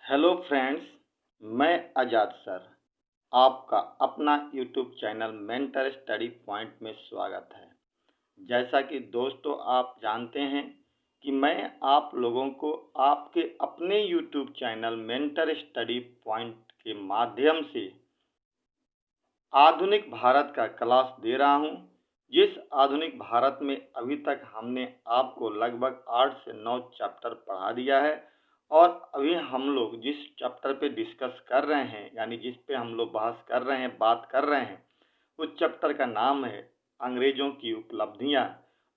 Hello friends, मैं आज़ाद sir आपका अपना YouTube channel mentor study point में स्वागत है। जैसा कि दोस्तों आप जानते हैं कि मैं आप लोगों को आपके अपने YouTube channel mentor study point के माध्यम से आधुनिक भारत का क्लास दे रहा हूं। जिस आधुनिक भारत में अभी तक हमने आपको लगभग 8 से 9 चैप्टर पढ़ा दिया है और अभी हम लोग जिस चैप्टर पे डिस्कस कर रहे हैं, यानी जिस पे हम लोग बहस कर रहे हैं, बात कर रहे हैं, उस चैप्टर का नाम है अंग्रेजों की उपलब्धियां।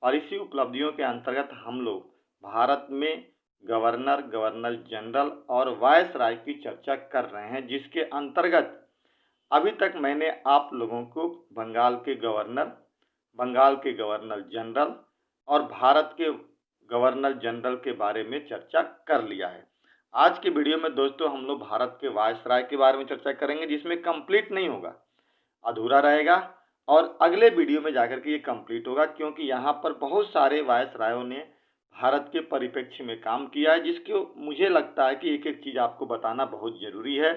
और इसी उपलब्धियों के अंतर्गत हम लोग भारत में गवर्नर, गवर्नर जनरल और वायसराय की चर्चा कर रहे हैं, जिसके अंतर्गत अभी तक मैंने आप लोगों को बंगाल के गवर्नर जनरल और भारत के गवर्नर जनरल के बारे में चर्चा कर लिया है। आज के वीडियो में दोस्तों हम लोग भारत के वायसराय के बारे में चर्चा करेंगे, जिसमें कंप्लीट नहीं होगा, अधूरा रहेगा और अगले वीडियो में जाकर के ये कंप्लीट होगा, क्योंकि यहाँ पर बहुत सारे वायसरायों ने भारत के परिप्रेक्ष्य में काम किया है, जिसको मुझे लगता है कि एक एक चीज़ आपको बताना बहुत ज़रूरी है,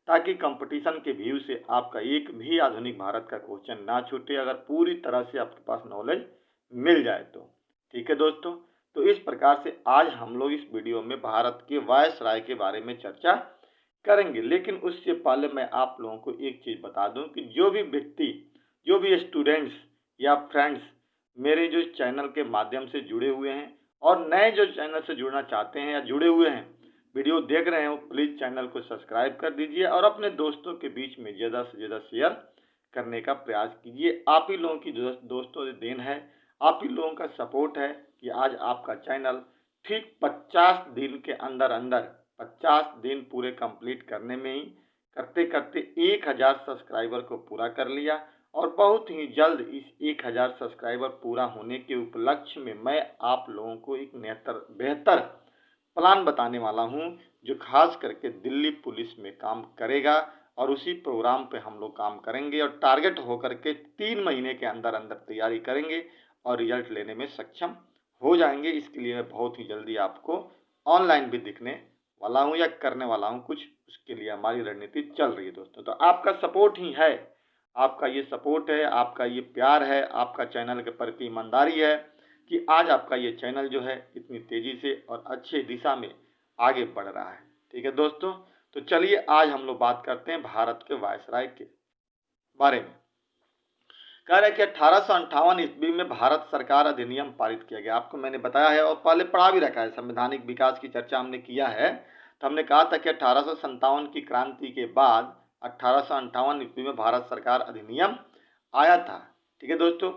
ताकि कंपटीशन के व्यू से आपका एक भी आधुनिक भारत का क्वेश्चन ना छूटे, अगर पूरी तरह से आपके पास नॉलेज मिल जाए तो। ठीक है दोस्तों, तो इस प्रकार से आज हम लोग इस वीडियो में भारत के वायसराय के बारे में चर्चा करेंगे। लेकिन उससे पहले मैं आप लोगों को एक चीज़ बता दूं कि जो भी व्यक्ति, जो भी स्टूडेंट्स या फ्रेंड्स मेरे जो चैनल के माध्यम से जुड़े हुए हैं और नए जो चैनल से जुड़ना चाहते हैं या जुड़े हुए हैं, वीडियो देख रहे हैं, वो प्लीज़ चैनल को सब्सक्राइब कर दीजिए और अपने दोस्तों के बीच में ज़्यादा से ज़्यादा शेयर करने का प्रयास कीजिए। आप ही लोगों की दोस्तों से देन है, आप ही लोगों का सपोर्ट है कि आज आपका चैनल ठीक 50 दिन के अंदर अंदर 50 दिन पूरे कंप्लीट करने में ही करते करते 1000 सब्सक्राइबर को पूरा कर लिया और बहुत ही जल्द इस 1000 सब्सक्राइबर पूरा होने के उपलक्ष्य में मैं आप लोगों को एक बेहतर प्लान बताने वाला हूं, जो खास करके दिल्ली पुलिस में काम करेगा और उसी प्रोग्राम पे हम लोग काम करेंगे और टारगेट होकर के 3 महीने के अंदर अंदर तैयारी करेंगे और रिजल्ट लेने में सक्षम हो जाएंगे। इसके लिए मैं बहुत ही जल्दी आपको ऑनलाइन भी दिखने वाला हूं या करने वाला हूं कुछ, उसके लिए हमारी रणनीति चल रही है दोस्तों। तो आपका सपोर्ट ही है, आपका ये सपोर्ट है, आपका ये प्यार है, आपका चैनल के प्रति ईमानदारी है कि आज आपका ये चैनल जो है इतनी तेज़ी से और अच्छे दिशा में आगे बढ़ रहा है। ठीक है दोस्तों, तो चलिए आज हम लोग बात करते हैं भारत के वायसराय के बारे में। कह रहे कि 1858 ईस्वी में भारत सरकार अधिनियम पारित किया गया। आपको मैंने बताया है और पहले पढ़ा भी रखा है, संवैधानिक विकास की चर्चा हमने किया है। तो हमने कहा था कि 1857 की क्रांति के बाद 1858 ईस्वी में भारत सरकार अधिनियम आया था। ठीक है दोस्तों,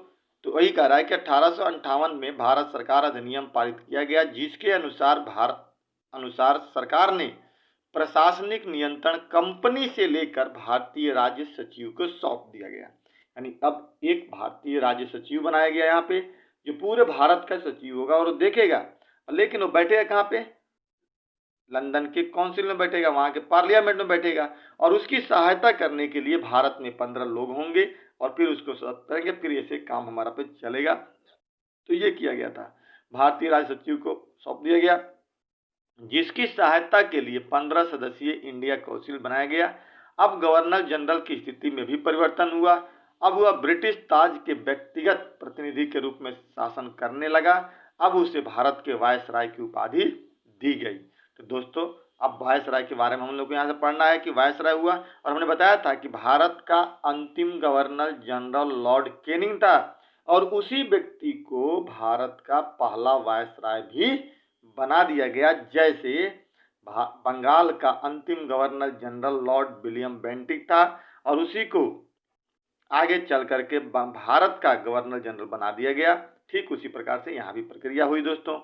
तो वही कह रहा है कि 1858 में भारत सरकार अधिनियम पारित किया गया, जिसके अनुसार सरकार ने प्रशासनिक नियंत्रण कंपनी से लेकर भारतीय राज्य सचिव को सौंप दिया गया। यानी अब एक भारतीय राज्य सचिव बनाया गया यहाँ पे, जो पूरे भारत का सचिव होगा और वो देखेगा, लेकिन वो बैठेगा कहाँ पे? लंदन के काउंसिल में बैठेगा, वहाँ के पार्लियामेंट में बैठेगा और उसकी सहायता करने के लिए भारत में 15 लोग होंगे और फिर उसको सौंप करेंगे, फिर ऐसे काम हमारा पे चलेगा। तो ये किया गया था, भारतीय राज्य सचिव को सौंप दिया गया, जिसकी सहायता के लिए 15 सदस्यीय इंडिया काउंसिल बनाया गया। अब गवर्नर जनरल की स्थिति में भी परिवर्तन हुआ। अब वह ब्रिटिश ताज के व्यक्तिगत प्रतिनिधि के रूप में शासन करने लगा। अब उसे भारत के वायसराय की उपाधि दी गई। तो दोस्तों, अब वायसराय के बारे में हम लोग को यहाँ से पढ़ना है कि वायसराय हुआ, और हमने बताया था कि भारत का अंतिम गवर्नर जनरल लॉर्ड कैनिंग था और उसी व्यक्ति को भारत का पहला वायसराय भी बना दिया गया, जैसे बंगाल का अंतिम governor general Lord William Bentinck था और उसी को आगे चल करके भारत का गवर्नर जनरल बना दिया गया। ठीक उसी प्रकार से यहाँ भी प्रक्रिया हुई दोस्तों।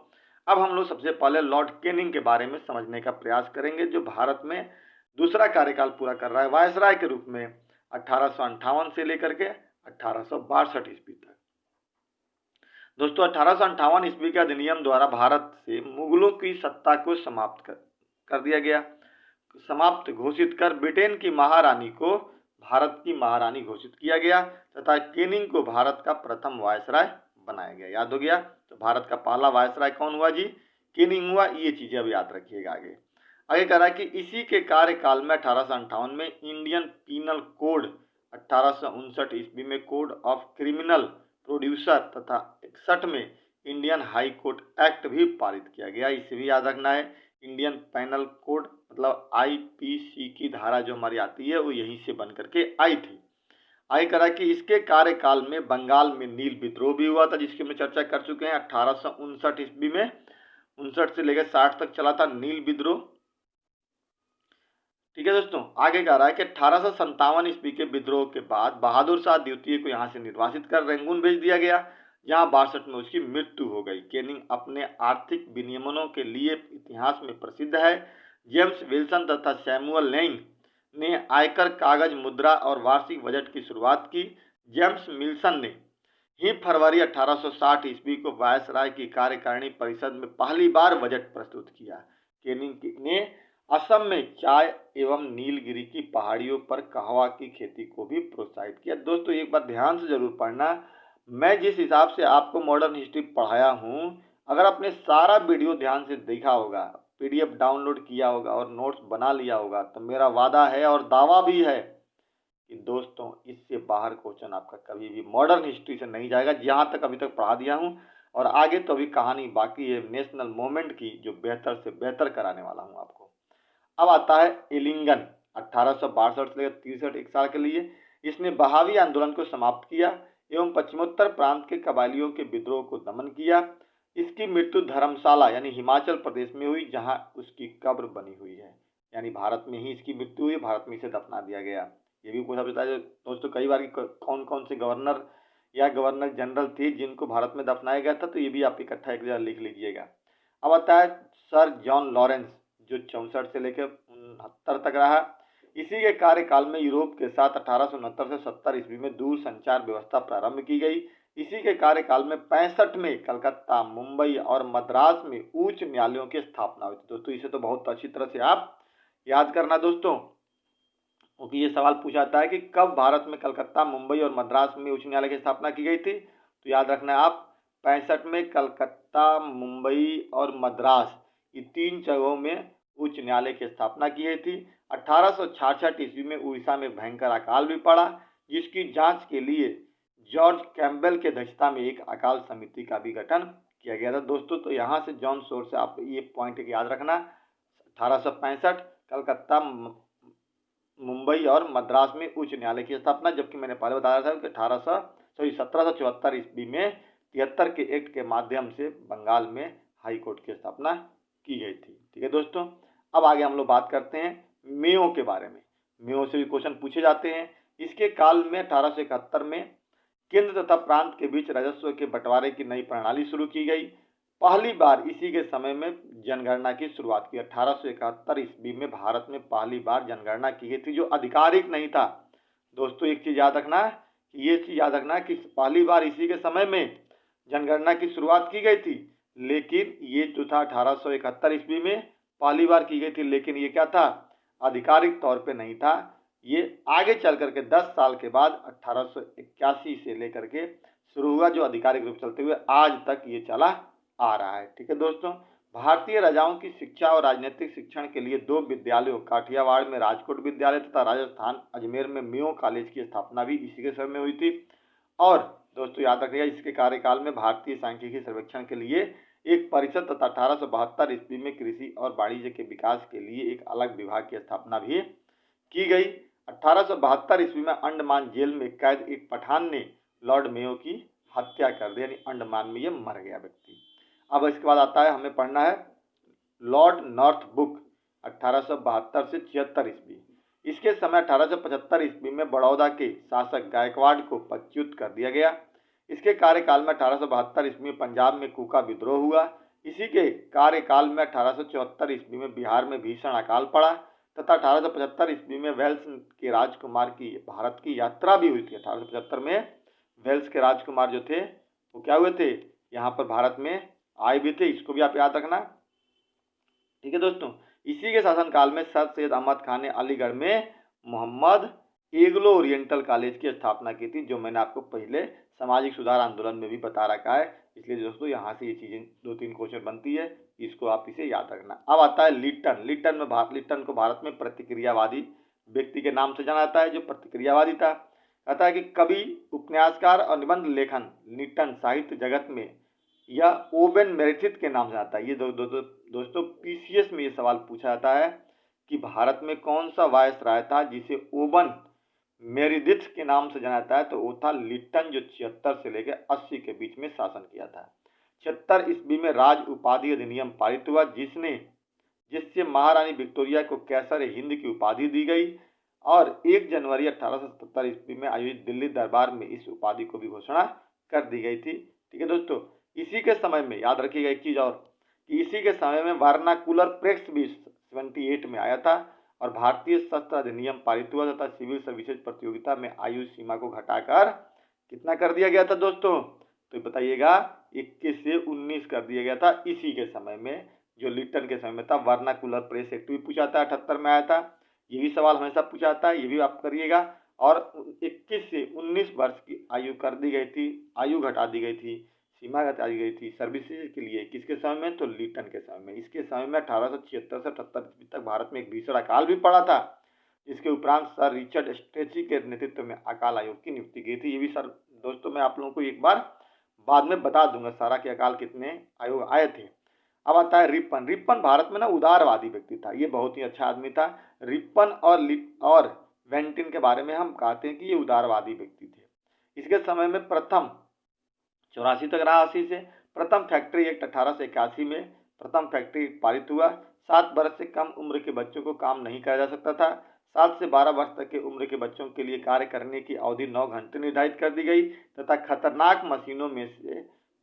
अब हम लोग सबसे पहले लॉर्ड कैनिंग के बारे में समझने का प्रयास करेंगे, जो भारत में दूसरा कार्यकाल पूरा कर रहा है वायसराय के रूप में 1858 से लेकर के 1862 ईस्वी तक। दोस्तों, 1858 ईस्वी के अधिनियम द्वारा भारत से मुगलों की सत्ता को समाप्त कर दिया गया। समाप्त घोषित कर ब्रिटेन की महारानी को भारत की महारानी घोषित किया गया तथा कैनिंग को भारत का प्रथम वायसराय बनाया गया। याद हो गया? तो भारत का पहला वायसराय कौन हुआ जी? कैनिंग हुआ। ये चीजें अब याद रखिएगा आगे। आगे कह रहा है कि इसी के कार्यकाल में 1858 में इंडियन पीनल कोड, 1859 ईस्वी में कोड ऑफ क्रिमिनल प्रोड्यूसर तथा 61 में इंडियन हाई कोर्ट एक्ट भी पारित किया गया। इसे भी याद रखना है। इंडियन पैनल कोड मतलब आईपीसी की धारा जो हमारी आती है वो यहीं से बन करके आई थी। आगे करा कि इसके कार्यकाल में बंगाल में नील विद्रोह भी हुआ था, जिसकी हम चर्चा कर चुके हैं। 1859 ईस्वी में 59 से लेकर 60 तक चला था नील विद्रोह। ठीक है दोस्तों, आगे कह रहा है कि 1857 ईस्वी के विद्रोह के बाद बहादुर शाह द्वितीय को यहां से निर्वासित कर रंगून भेज दिया गया, जहां 62 में उसकी मृत्यु हो गई। केनिंग अपने आर्थिक विनियमनों के लिए इतिहास में प्रसिद्ध है। जेम्स विल्सन तथा सैमुअल लैंग ने आयकर, कागज मुद्रा और वार्षिक बजट की शुरुआत की। जेम्स विल्सन ने ही फरवरी 1860 ईस्वी को वायसराय की कार्यकारिणी परिषद में पहली बार बजट प्रस्तुत किया। केनिंग ने असम में चाय एवं नीलगिरी की पहाड़ियों पर कहवा की खेती को भी प्रोत्साहित किया। दोस्तों एक बात ध्यान से जरूर पढ़ना, मैं जिस हिसाब से आपको मॉडर्न हिस्ट्री पढ़ाया हूँ, अगर आपने सारा वीडियो ध्यान से देखा होगा, पीडीएफ डाउनलोड किया होगा और नोट्स बना लिया होगा, तो मेरा वादा है और दावा भी है कि दोस्तों इससे बाहर क्वेश्चन आपका कभी भी मॉडर्न हिस्ट्री से नहीं जाएगा, जहाँ तक अभी तक पढ़ा दिया हूँ। और आगे तो अभी कहानी बाकी है नेशनल मूवमेंट की, जो बेहतर से बेहतर कराने वाला हूँ आपको। अब आता है एलिंगन, 1862 से लेकर 63, एक साल के लिए। इसने बहावी आंदोलन को समाप्त किया एवं पश्चिमोत्तर प्रांत के कबायलियों के विद्रोह को दमन किया। इसकी मृत्यु धर्मशाला यानी हिमाचल प्रदेश में हुई, जहां उसकी कब्र बनी हुई है। यानी भारत में ही इसकी मृत्यु हुई, भारत में इसे दफना दिया गया। ये भी पूछा जाता है दोस्तों कई बार कौन कौन से गवर्नर या गवर्नर जनरल थे जिनको भारत में दफनाया गया था, तो ये भी आप इकट्ठा एक जगह लिख लीजिएगा। अब आता है सर जॉन लॉरेंस, जो 64 से लेकर 69 तक रहा। इसी के कार्यकाल में यूरोप के साथ 1869 से 70 ईस्वी में दूर संचार व्यवस्था प्रारंभ की गई। इसी के कार्यकाल में 65 में कलकत्ता, मुंबई और मद्रास में उच्च न्यायालयों की स्थापना हुई थी। दोस्तों इसे तो बहुत अच्छी तरह से आप याद करना दोस्तों, क्योंकि ये सवाल पूछा जाता है कि कब भारत में कलकत्ता, मुंबई और मद्रास में उच्च न्यायालय की स्थापना की गई थी। तो याद रखना है आप 65 में कलकत्ता, मुंबई और मद्रास, ये 3 जगहों में उच्च न्यायालय की स्थापना की गई थी। 1866 ईस्वी में उड़ीसा में भयंकर अकाल भी पड़ा, जिसकी जांच के लिए जॉर्ज कैम्पबेल की अध्यक्षता में एक अकाल समिति का भी गठन किया गया था। दोस्तों तो यहाँ से जॉन सोर से आप ये पॉइंट याद रखना, 1865 कलकत्ता, मुंबई और मद्रास में उच्च न्यायालय की स्थापना, जबकि मैंने पहले बताया था कि 1774 ईस्वी में 73 के एक्ट के माध्यम से बंगाल में हाई कोर्ट की स्थापना की गई थी। ठीक है दोस्तों, अब आगे हम लोग बात करते हैं मेयो के बारे में। मेयो से भी क्वेश्चन पूछे जाते हैं। इसके काल में 1871 में केंद्र तथा प्रांत के बीच राजस्व के बंटवारे की नई प्रणाली शुरू की गई। पहली बार इसी के समय में जनगणना की शुरुआत की। 1871 ईस्वी में भारत में पहली बार जनगणना की गई थी, जो आधिकारिक नहीं था। दोस्तों एक चीज याद रखना, ये चीज याद रखना कि पहली बार इसी के समय में जनगणना की शुरुआत की गई थी, लेकिन ये जो था 1871 ईस्वी में पहली बार की गई थी, लेकिन ये क्या था, आधिकारिक तौर पे नहीं था। ये आगे चल करके 10 साल के बाद 1881 से लेकर के शुरू हुआ, जो आधिकारिक रूप चलते हुए आज तक ये चला आ रहा है। ठीक है दोस्तों, भारतीय राजाओं की शिक्षा और राजनीतिक शिक्षण के लिए 2 विद्यालयों, काठियावाड़ में राजकोट विद्यालय तथा राजस्थान अजमेर में मेयो कॉलेज की स्थापना भी इसी के समय में हुई थी। और दोस्तों याद रखिएगा, इसके कार्यकाल में भारतीय सांख्यिकी सर्वेक्षण के लिए एक परिषद तथा 1872 ईस्वी में कृषि और वाणिज्य के विकास के लिए एक अलग विभाग की स्थापना भी की गई। 1872 ईस्वी में अंडमान जेल में कैद एक पठान ने लॉर्ड मेयो की हत्या कर दी, यानी अंडमान में ये मर गया व्यक्ति। अब इसके बाद आता है, हमें पढ़ना है लॉर्ड नॉर्थ बुक, 1872 से 76 ईस्वी। इसके समय 1875 ईस्वी में बड़ौदा के शासक गायकवाड़ को पदच्युत कर दिया गया। इसके कार्यकाल में 1872 ईस्वी में पंजाब में कूका विद्रोह हुआ। इसी के कार्यकाल में 1874 ईस्वी में बिहार में भीषण अकाल पड़ा तथा 1875 ईस्वी में वेल्स के राजकुमार की भारत की यात्रा भी हुई थी। 1875 में वेल्स के राजकुमार जो थे वो क्या हुए थे, यहाँ पर भारत में आए भी थे, इसको भी आप याद रखना। ठीक है दोस्तों, इसी के शासनकाल में सर सैयद अहमद खान ने अलीगढ़ में मोहम्मद एग्लो ओरिएंटल कॉलेज की स्थापना की थी, जो मैंने आपको पहले सामाजिक सुधार आंदोलन में भी बता रखा है। इसलिए दोस्तों यहाँ से ये चीजें 2-3 क्वेश्चन बनती है, इसको आप इसे याद रखना। अब आता है लिट्टन। लिट्टन को भारत में प्रतिक्रियावादी व्यक्ति के नाम से जाना जाता है, जो प्रतिक्रियावादी था। कहता है कि कवि, उपन्यासकार और निबंध लेखन लिट्टन साहित्य जगत में या ओवेन मेरेडिथ के नाम से आता है। ये दोस्तों पीसीएस में ये सवाल पूछा जाता है कि भारत में कौन सा वायसराय था जिसे ओवन मेरेडिथ के नाम से जाना जाता है, तो वो था लिट्टन, जो 76 से लेकर 80 के बीच में शासन किया था। 76 ईस्वी में राज उपाधि अधिनियम पारित हुआ, जिससे महारानी विक्टोरिया को कैसर हिंद की उपाधि दी गई और 1 जनवरी 1877 ईस्वी में आयोजित दिल्ली दरबार में इस उपाधि को भी घोषणा कर दी गई थी। ठीक है दोस्तों, इसी के समय में याद रखिएगा एक चीज़ और, कि इसी के समय में वर्नाकुलर प्रेस भी 78 में आया था और भारतीय शस्त्र अधिनियम पारित हुआ तथा सिविल सर्विसेज प्रतियोगिता में आयु सीमा को घटाकर कितना कर दिया गया था दोस्तों, तो बताइएगा 21 से 19 कर दिया गया था इसी के समय में, जो लिट्टन के समय में था। वर्नाकुलर प्रेस एक्ट भी पूछा था, 78 में आया था। ये भी सवाल हमेशा पूछा जाता है, ये भी आप करिएगा। और 21 से 19 वर्ष की आयु कर दी गई थी, आयु घटा दी गई थी, सीमा घटा दी गई थी सर्विसेज के लिए। किसके समय में, तो लिट्टन के समय में। इसके समय में 1876 से 78 तक भारत में एक भीषण अकाल भी पड़ा था, जिसके उपरांत सर रिचर्ड स्ट्रेची के नेतृत्व में अकाल आयोग की नियुक्ति की थी। ये भी सर दोस्तों मैं आप लोगों को एक बार बाद में बता दूंगा सारा कि अकाल कितने आयोग आए थे। अब आता है रिपन। रिपन भारत में ना उदारवादी व्यक्ति था, ये बहुत ही अच्छा आदमी था। रिपन और वेंटिन के बारे में हम कहते हैं कि ये उदारवादी व्यक्ति थे। इसके समय में प्रथम 84 तक रहा, 80 से प्रथम फैक्ट्री एक्ट 1881 में प्रथम फैक्ट्री पारित हुआ। 7 वर्ष से कम उम्र के बच्चों को काम नहीं कराया जा सकता था। 7 से 12 वर्ष तक के उम्र के बच्चों के लिए कार्य करने की अवधि 9 घंटे निर्धारित कर दी गई तथा खतरनाक मशीनों में से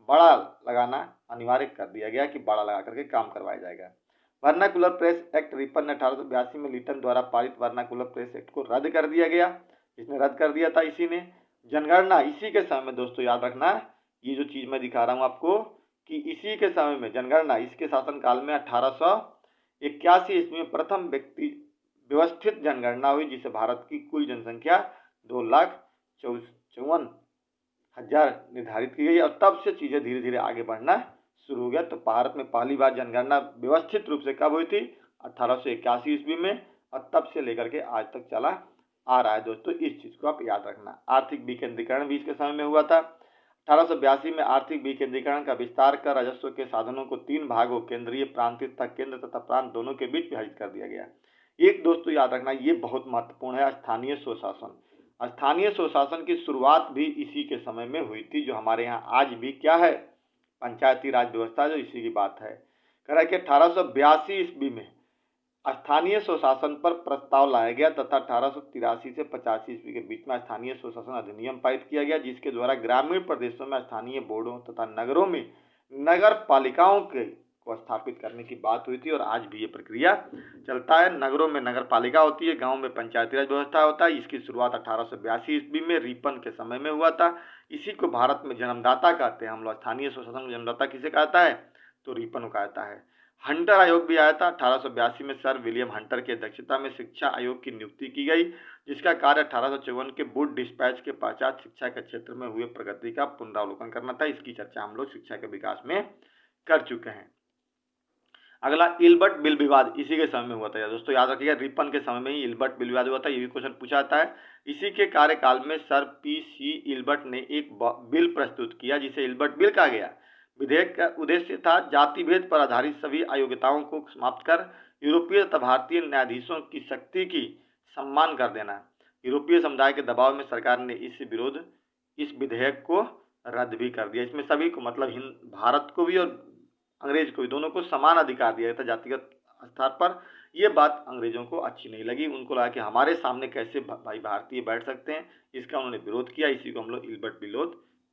बड़ा लगाना अनिवार्य कर दिया गया कि बड़ा लगा करके काम करवाया जाएगा। वर्नाकुलर प्रेस एक्ट रिपन ने 1882 में लिट्टन द्वारा पारित वर्नाकुलर प्रेस एक्ट को रद्द कर दिया गया। इसने रद्द कर दिया था इसी ने। जनगणना इसी के समय में दोस्तों याद रखना, ये जो चीज मैं दिखा रहा हूँ आपको कि इसी के समय में जनगणना, इसके शासनकाल में 1881 ईस्वी में प्रथम व्यवस्थित जनगणना हुई, जिसे भारत की कुल जनसंख्या 2,54,000 निर्धारित की गई और तब से चीजें धीरे धीरे आगे बढ़ना शुरू हो गया। तो भारत में पहली बार जनगणना व्यवस्थित रूप से कब हुई थी, 1881 ईस्वी में, और तब से लेकर के आज तक चला आ रहा है दोस्तों। इस चीज को आप याद रखना। आर्थिक विकेंद्रीकरण भी इसके समय में हुआ था। 1882 में आर्थिक विकेंद्रीकरण का विस्तार कर राजस्व के साधनों को 3 भागों केंद्रीय, प्रांतीय तथा केंद्र तथा प्रांत दोनों के बीच विभाजित कर दिया गया। एक दोस्तों याद रखना, ये बहुत महत्वपूर्ण है, स्थानीय स्वशासन। स्थानीय स्वशासन की शुरुआत भी इसी के समय में हुई थी, जो हमारे यहाँ आज भी क्या है, पंचायती राज व्यवस्था, जो इसी की बात है। कह रहा है कि 1882 ईस्वी में स्थानीय स्वशासन पर प्रस्ताव लाया गया तथा 1883 से 85 ईस्वी के बीच में स्थानीय स्वशासन अधिनियम पारित किया गया, जिसके द्वारा ग्रामीण प्रदेशों में स्थानीय बोर्डों तथा नगरों में नगर पालिकाओं को स्थापित करने की बात हुई थी और आज भी ये प्रक्रिया चलता है। नगरों में नगर पालिका होती है, गाँव में पंचायती राज व्यवस्था होता है। इसकी शुरुआत 1882 ईस्वी में रिपन के समय में हुआ था। इसी को भारत में जन्मदाता कहते हैं हम लोग। स्थानीय स्वशासन जन्मदाता किसे कहता है, तो रिपन को कहता है। हंटर आयोग भी आया था 1882 में। सर विलियम हंटर की अध्यक्षता में शिक्षा आयोग की नियुक्ति की गई, जिसका कार्य 1854 के वुड डिस्पैच के पश्चात शिक्षा के क्षेत्र में हुए प्रगति का पुनरावलोकन करना था। इसकी चर्चा हम लोग शिक्षा के विकास में कर चुके हैं। अगला इल्बर्ट बिल विवाद इसी के समय में हुआ था दोस्तों, याद रखिएगा। रिपन के समय में ही इल्बर्ट बिल विवाद हुआ था, ये भी क्वेश्चन पूछा जाता है। इसी के कार्यकाल में सर पी.सी. इल्बर्ट ने एक बिल प्रस्तुत किया, जिसे इल्बर्ट बिल कहा गया। विधेयक का उद्देश्य था जाति भेद पर आधारित सभी अयोग्यताओं को समाप्त कर यूरोपीय तथा भारतीय न्यायाधीशों की शक्ति की सम्मान कर देना। यूरोपीय समुदाय के दबाव में सरकार ने इस विधेयक को रद्द भी कर दिया। इसमें सभी को, मतलब भारत को भी और अंग्रेज को भी, दोनों को समान अधिकार दिया गया था जातिगत स्तर पर। यह बात अंग्रेजों को अच्छी नहीं लगी। उनको लगा कि हमारे सामने कैसे भाई भारतीय बैठ सकते हैं, इसका उन्होंने विरोध किया। इसी को हम लोग इल्बर्ट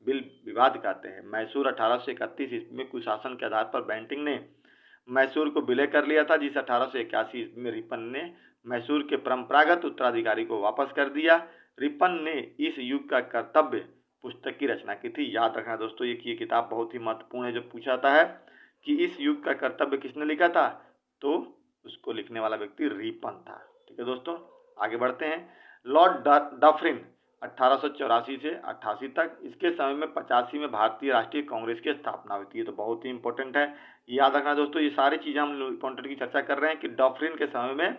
बिल विवाद कहते हैं। मैसूर 1831 ईस्वी में कुशासन के आधार पर बेंटिंग ने मैसूर को विलय कर लिया था, जिसे 1881 ईस्वी में रिपन ने मैसूर के परंपरागत उत्तराधिकारी को वापस कर दिया। रिपन ने इस युग का कर्तव्य पुस्तक की रचना की थी। याद रखना दोस्तों, ये किताब बहुत ही महत्वपूर्ण है, जो पूछा जाता है कि इस युग का कर्तव्य किसने लिखा था, तो उसको लिखने वाला व्यक्ति रिपन था। ठीक है दोस्तों, आगे बढ़ते हैं। लॉर्ड डफरिन 1884 से 88 तक। इसके समय में 85 में भारतीय राष्ट्रीय कांग्रेस की स्थापना हुई थी। ये तो बहुत ही इंपॉर्टेंट है, याद रखना दोस्तों, ये सारी चीज़ें हम लोग इंपॉर्टेंट की चर्चा कर रहे हैं कि डॉक्ट्रिन के समय में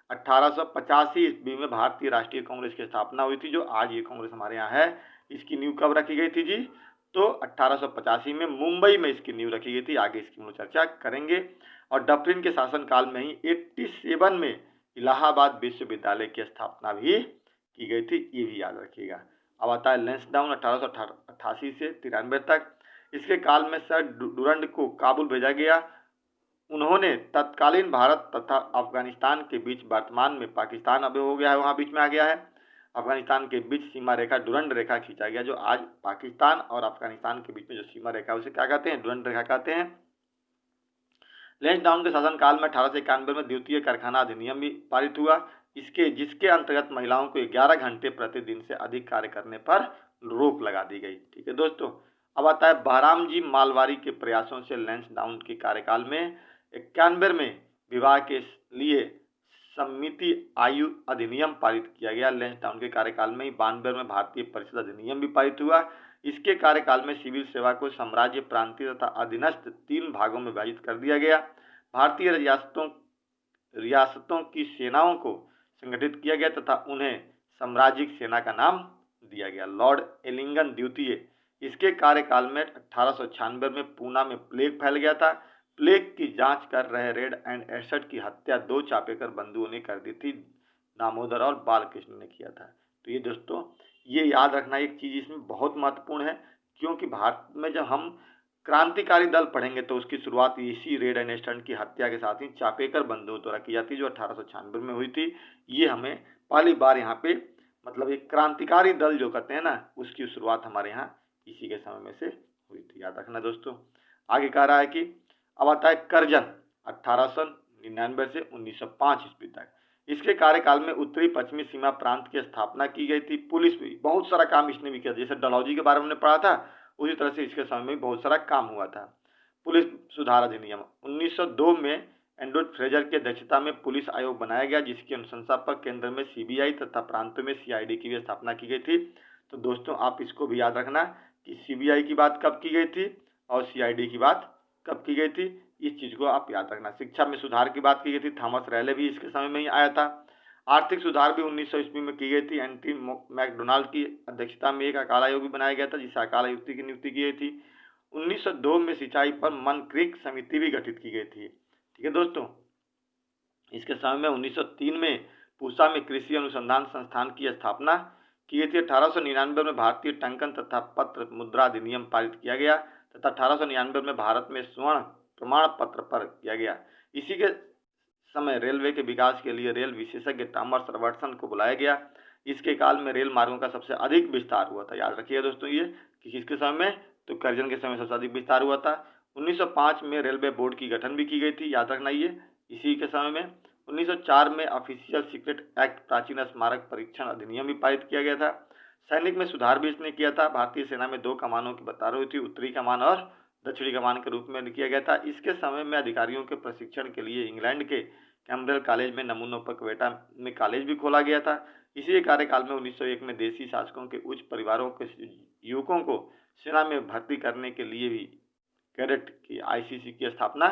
1885 ईस्वी में भारतीय राष्ट्रीय कांग्रेस की स्थापना हुई थी, जो आज ये कांग्रेस हमारे यहाँ है। इसकी नींव कब रखी गई थी जी? तो 1885 में मुंबई में इसकी नींव रखी गई थी। आगे इसकी हम लोग चर्चा करेंगे। और डॉक्ट्रिन के शासनकाल में ही 87 में इलाहाबाद विश्वविद्यालय की स्थापना भी की गई थी, ये भी याद रखिएगा। अब आता है लैंसडाउन 1888 से 93 तक। इसके काल में सर डुरंड को काबुल भेजा गया। उन्होंने तत्कालीन भारत तथा अफगानिस्तान के बीच, वर्तमान में पाकिस्तान अब हो गया है, वहाँ बीच में आ गया है, अफगानिस्तान के बीच सीमा रेखा डुरंड रेखा खींचा गया। जो आज पाकिस्तान और अफगानिस्तान के बीच में जो सीमा रेखा है उसे क्या कहते हैं? डुरंड रेखा कहते हैं। लैंसडाउन के शासनकाल में 1891 में द्वितीय कारखाना अधिनियम भी पारित हुआ, जिसके अंतर्गत महिलाओं को 11 घंटे प्रतिदिन से अधिक कार्य करने पर रोक लगा दी गई। ठीक है दोस्तों। अब आता है बहराम जी मालवारी के प्रयासों से लैंसडाउन के कार्यकाल में 91 में विवाह के लिए सम्मिति आयु अधिनियम पारित किया गया। लैंसडाउन के कार्यकाल में ही 92 में भारतीय परिषद अधिनियम भी पारित हुआ। इसके कार्यकाल में सिविल सेवा को साम्राज्य, प्रांतीय तथा अधीनस्थ 3 भागों में विभाजित कर दिया गया। भारतीय रियासतों की सेनाओं को संगठित किया गया तथा उन्हें साम्राज्यिक सेना का नाम दिया गया। लॉर्ड एलिंगन द्वितीय, इसके कार्यकाल में 1896 में पूना में प्लेग फैल गया था। प्लेग की जांच कर रहे रेड एंड एडसठ की हत्या 2 चापेकर बंधुओं ने कर दी थी, दामोदर और बालकृष्ण ने किया था। तो ये दोस्तों, ये याद रखना एक चीज़ इसमें बहुत महत्वपूर्ण है, क्योंकि भारत में जब हम क्रांतिकारी दल पढ़ेंगे तो उसकी शुरुआत इसी रेड एंड एडसठ की हत्या के साथ ही चापेकर बंधुओं द्वारा की जाती है, जो 1896 में हुई थी। ये हमें पहली बार यहाँ पे मतलब एक क्रांतिकारी दल जो कहते हैं ना, उसकी शुरुआत हमारे यहाँ इसी के समय में से हुई थी, याद रखना दोस्तों। आगे कह रहा है कि अब आता है करजन 1899 से 1905 ईस्वी तक। इसके कार्यकाल में उत्तरी पश्चिमी सीमा प्रांत की स्थापना की गई थी। पुलिस भी बहुत सारा काम इसने भी किया, जैसे डलहौजी के बारे में हमने पढ़ा था, उसी तरह से इसके समय में बहुत सारा काम हुआ था। पुलिस सुधार अधिनियम 1902 में एंड्रू फ्रेजर की अध्यक्षता में पुलिस आयोग बनाया गया, जिसकी अनुशंसा पर केंद्र में सीबीआई तथा प्रांतों में सीआईडी की भी स्थापना की गई थी। तो दोस्तों आप इसको भी याद रखना कि सीबीआई की बात कब की गई थी और सीआईडी की बात कब की गई थी, इस चीज़ को आप याद रखना। शिक्षा में सुधार की बात की गई थी, थॉमस रैले भी इसके समय में ही आया था। आर्थिक सुधार भी 1900 ईस्वी में की गई थी। एंटी मैकडोनाल्ड की अध्यक्षता में एक अकाल आयोग भी बनाया गया था, जिसे अकाल आयुक्त की नियुक्ति की गई थी। 1902 में सिंचाई पर मनक्रिक समिति भी गठित की गई थी। ठीक है दोस्तों। इसके समय में 1903 में पूसा में कृषि अनुसंधान संस्थान की स्थापना की गई थी। 1899 में भारतीय टंकन तथा पत्र मुद्रा अधिनियम पारित किया गया तथा 1899 में भारत में स्वर्ण प्रमाण पत्र पर किया गया। इसी के समय रेलवे के विकास के लिए रेल विशेषज्ञ थॉमस रॉबर्टसन को बुलाया गया। इसके काल में रेल मार्गों का सबसे अधिक विस्तार हुआ था। याद रखिएगा दोस्तों ये कि किसके समय में, तो करजन के समय सबसे अधिक विस्तार हुआ था। 1905 में रेलवे बोर्ड की गठन भी की गई थी, याद रखना ये इसी के समय में। 1904 में ऑफिशियल सीक्रेट एक्ट प्राचीन स्मारक परीक्षण अधिनियम भी पारित किया गया था। सैनिक में सुधार भी इसने किया था। भारतीय सेना में 2 कमानों की बता हुई थी, उत्तरी कमान और दक्षिणी कमान के रूप में किया गया था। इसके समय में अधिकारियों के प्रशिक्षण के लिए इंग्लैंड के कैम्ब्रियल कॉलेज में नमूनों पर क्वेटा में कॉलेज भी खोला गया था। इसी कार्यकाल में 1901 में देशी शासकों के उच्च परिवारों के युवकों को सेना में भर्ती करने के लिए भी कैडेट की आईसीसी की स्थापना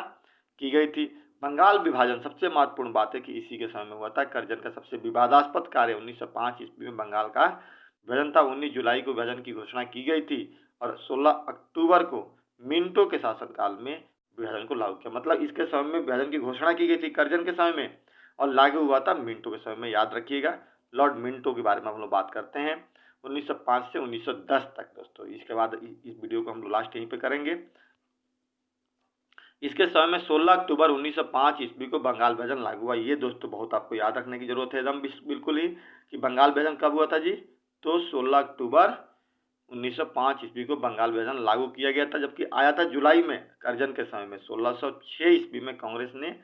की गई थी। बंगाल विभाजन सबसे महत्वपूर्ण बात है कि इसी के समय में हुआ था। करजन का सबसे विवादास्पद कार्य 1905 ईस्वी में बंगाल का विभाजन था। 19 जुलाई को विभाजन की घोषणा की गई थी और 16 अक्टूबर को मिंटो के शासनकाल में विभाजन को लागू किया। मतलब इसके समय में विभाजन की घोषणा की गई थी करजन के समय में और लागू हुआ था मिंटो के समय में, याद रखिएगा। लॉर्ड मिंटो के बारे में हम लोग बात करते हैं 1905 से 1910 तक दोस्तों। इसके बाद इस वीडियो को हम लोग लास्ट यहीं पे करेंगे। इसके समय में 16 अक्टूबर 1905 ईस्वी को बंगाल विभाजन लागू हुआ। ये दोस्तों बहुत आपको याद रखने की जरूरत है एकदम बिल्कुल ही कि बंगाल विभाजन कब हुआ था जी, तो 16 अक्टूबर 1905 ईस्वी को बंगाल विभाजन लागू किया गया था, जबकि आया था जुलाई में करजन के समय में। 1606 ईस्वी में कांग्रेस ने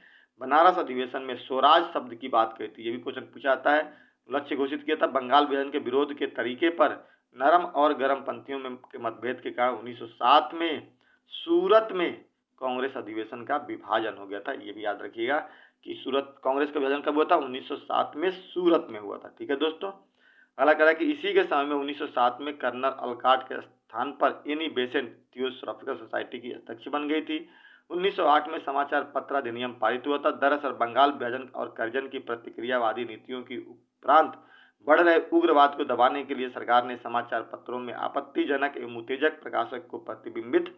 बनारस अधिवेशन में स्वराज शब्द की बात कही थी। ये भी क्वेश्चन पूछा जाता है। लक्ष्य घोषित किया था। बंगाल विभाजन के विरोध के तरीके पर नरम और गर्म पंथियों में के मतभेद के कारण 1907 में सूरत में कांग्रेस अधिवेशन का विभाजन हो गया था। ये भी याद रखिएगा कि सूरत कांग्रेस का विभाजन कब हुआ था, 1907 में सूरत में हुआ था। ठीक है दोस्तों। अगला कह रहा है कि इसी के समय में 1907 में कर्नल अलकाट के स्थान पर एनी बेसेंट थियोसॉफिकल सोसाइटी की अध्यक्ष बन गई थी। 1908 में समाचार पत्र अधिनियम पारित हुआ था। दरअसल बंगाल विभाजन और कर्जन की प्रतिक्रियावादी नीतियों की उपरांत बढ़ रहे उग्रवाद को दबाने के लिए सरकार ने समाचार पत्रों में आपत्तिजनक एवं उत्तेजक प्रकाशक को प्रतिबिंबित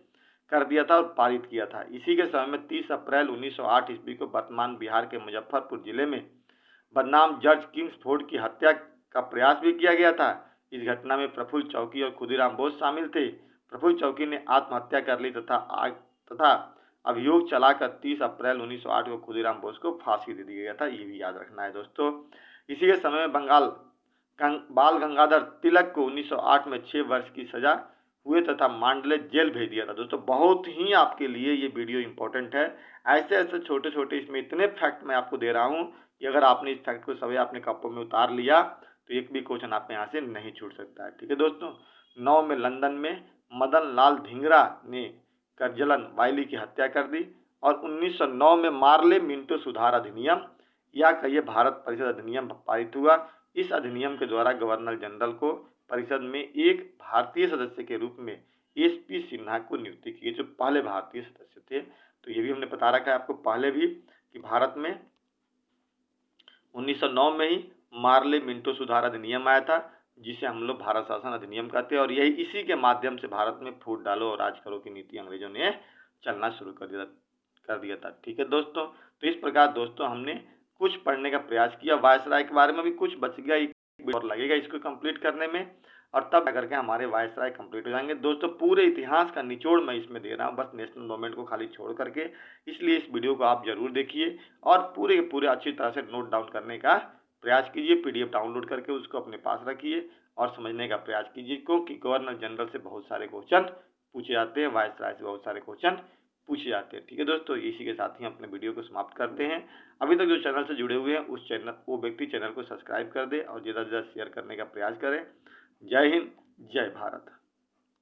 कर दिया था और पारित किया था। इसी के समय में 30 अप्रैल 1908 ईस्वी को वर्तमान बिहार के मुजफ्फरपुर जिले में बदनाम जॉर्ज किंग्सफोर्ड की हत्या का प्रयास भी किया गया था। इस घटना में प्रफुल्ल चौकी और खुदीराम बोस शामिल थे। प्रफुल्ल चौकी ने आत्महत्या कर ली तथा अभियोग चलाकर 30 अप्रैल 1908 को खुदीराम बोस को फांसी दे दिया गया था। ये भी याद रखना है दोस्तों। इसी के समय में बाल गंगाधर तिलक को 1908 में 6 वर्ष की सजा हुए तथा मांडले जेल भेज दिया था। दोस्तों बहुत ही आपके लिए ये वीडियो इंपॉर्टेंट है। ऐसे ऐसे छोटे छोटे इसमें इतने फैक्ट मैं आपको दे रहा हूँ कि अगर आपने इस फैक्ट को सभी अपने कपों में उतार लिया तो एक भी क्वेश्चन आप यहाँ से नहीं छूट सकता है। ठीक है दोस्तों। 9 में लंदन में मदन लाल धिंगरा ने करजलन वायली की हत्या कर दी और 1909 में मार्ले मिंटो सुधार अधिनियम या कहिए भारत परिषद अधिनियम पारित हुआ। इस अधिनियम के द्वारा गवर्नर जनरल को परिषद में एक भारतीय सदस्य के रूप में एसपी सिन्हा को नियुक्ति की, जो पहले भारतीय सदस्य थे। तो ये भी हमने बता रखा है आपको पहले भी कि भारत में 1909 में ही मार्ले मिंटो सुधार अधिनियम आया था, जिसे हम लोग भारत शासन अधिनियम कहते हैं। और यही इसी के माध्यम से भारत में फूट डालो और राज करो की नीति अंग्रेजों ने चलना शुरू कर दिया था। ठीक है दोस्तों। तो इस प्रकार दोस्तों हमने कुछ पढ़ने का प्रयास किया। वायसराय के बारे में भी कुछ बच गया और लगेगा इसको कंप्लीट करने में, और तब करके हमारे वायसराय कंप्लीट हो जाएंगे। दोस्तों पूरे इतिहास का निचोड़ मैं इसमें दे रहा हूँ, बस नेशनल मूवमेंट को खाली छोड़ करके। इसलिए इस वीडियो को आप जरूर देखिए और पूरे के पूरे अच्छी तरह से नोट डाउन करने का प्रयास कीजिए। पीडीएफ डाउनलोड करके उसको अपने पास रखिए और समझने का प्रयास कीजिए, क्योंकि गवर्नर जनरल से बहुत सारे क्वेश्चन पूछे जाते हैं, वायसराय से बहुत सारे क्वेश्चन पूछे जाते हैं। ठीक है दोस्तों। इसी के साथ ही अपने वीडियो को समाप्त करते हैं। अभी तक जो चैनल से जुड़े हुए हैं वो व्यक्ति चैनल को सब्सक्राइब कर दे और ज़्यादा से ज़्यादा शेयर करने का प्रयास करें। जय हिंद, जय भारत।